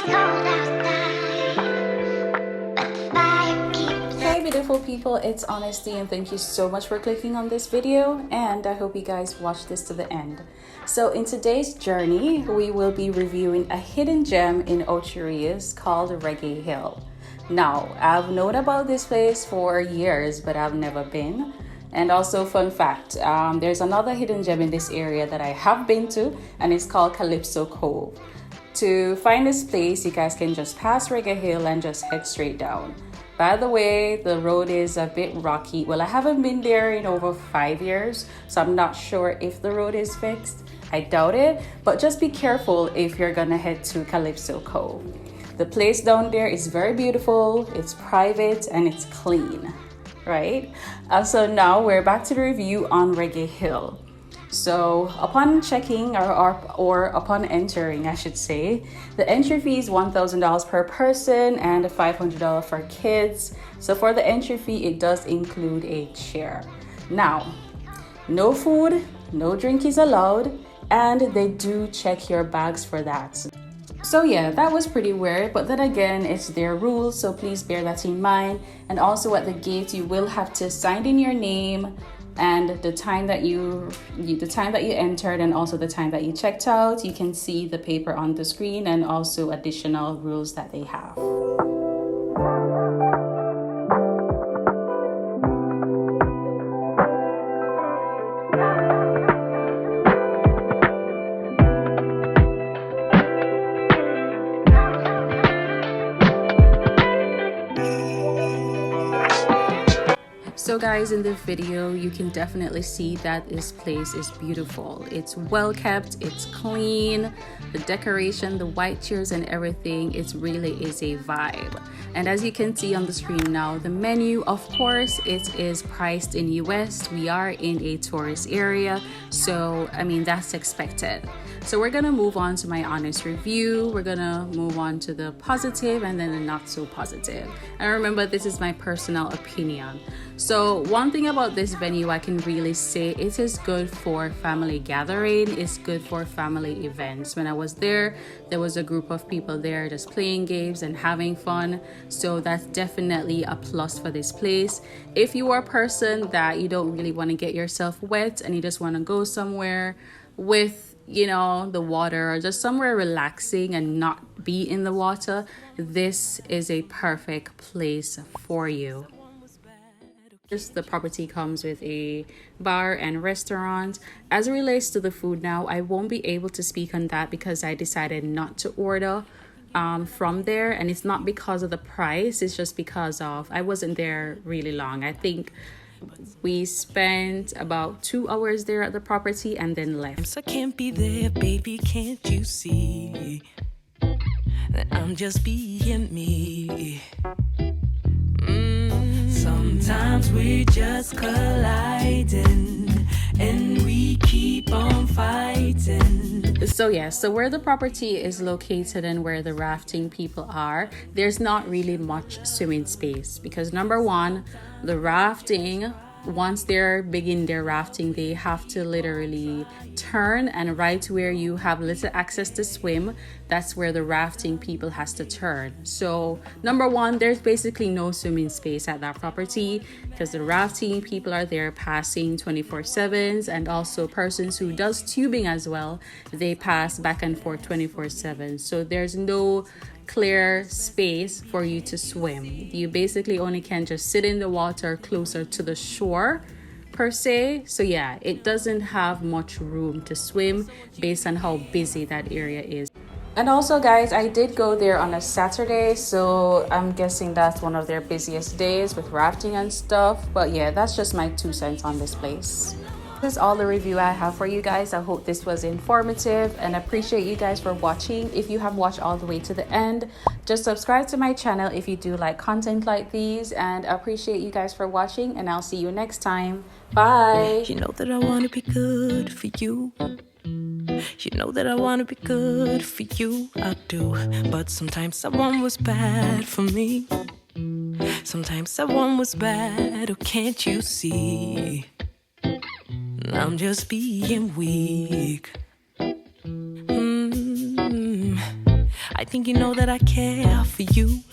Hey beautiful people, it's Honesty and thank you so much for clicking on this video, and I hope you guys watch this to the end. So in today's journey, we will be reviewing a hidden gem in Ocho Rios called Reggae Hill. Now, I've known about this place for years, but I've never been. And also, fun fact, there's another hidden gem in this area that I have been to, and it's called Calypso Cove. To find this place, you guys can just pass Reggae Hill and just head straight down. By the way, the road is a bit rocky. Well, I haven't been there in over 5 years, so I'm not sure if the road is fixed. I doubt it, but just be careful if you're gonna head to Calypso Cove. The place down there is very beautiful, it's private, and it's clean, right? So now we're back to the review on Reggae Hill. So upon checking or upon entering, I should say, the entry fee is $1,000 per person and $500 for kids. So for the entry fee, it does include a chair. Now, no food, no drink is allowed, and they do check your bags for that. So yeah, that was pretty weird, but then again, it's their rules, so please bear that in mind. And also at the gate, you will have to sign in your name and the time that you entered, and also the time that you checked out. You can see the paper on the screen and also additional rules that they have. So guys, in the video, you can definitely see that this place is beautiful. It's well kept, it's clean, the decoration, the white chairs and everything, it really is a vibe. And as you can see on the screen now, the menu, of course, it is priced in US. We are in a tourist area, so I mean, that's expected. So we're gonna move on to my honest review. We're gonna move on to the positive and then the not so positive. And remember, this is my personal opinion. So one thing about this venue I can really say, it is good for family gathering, it's good for family events. When I was there was a group of people there just playing games and having fun. So that's definitely a plus for this place. If you are a person that you don't really want to get yourself wet and you just want to go somewhere with, you know, the water, or just somewhere relaxing and not be in the water, this is a perfect place for you. The property comes with a bar and restaurant. As it relates to the food now, I won't be able to speak on that because I decided not to order from there, and it's not because of the price, it's just because of I wasn't there really long. I think we spent about 2 hours there at the property and then left. I can't be there, baby, can't you see that I'm just being me? Sometimes we're just colliding and we keep on fighting. So yeah, so where the property is located and where the rafting people are, there's not really much swimming space because number one, the rafting, once they're begin their rafting, they have to literally turn, and right where you have little access to swim, that's where the rafting people has to turn. So number one, there's basically no swimming space at that property because the rafting people are there passing 24/7, and also persons who does tubing as well, they pass back and forth 24/7. So there's no clear space for you to swim. You basically only can just sit in the water closer to the shore per se. So yeah, it doesn't have much room to swim based on how busy that area is. And also guys, I did go there on a Saturday, so I'm guessing that's one of their busiest days with rafting and stuff. But yeah, that's just my 2 cents on this place. This is all the review I have for you guys. I hope this was informative and appreciate you guys for watching. If you have watched all the way to the end, just subscribe to my channel if you do like content like these, and I appreciate you guys for watching, and I'll see you next time. Bye. You know that I want to be good for you. You know that I want to be good for you. I do. But sometimes someone was bad for me. Sometimes someone was bad. Oh, can't you see? I'm just being weak. I think you know that I care for you.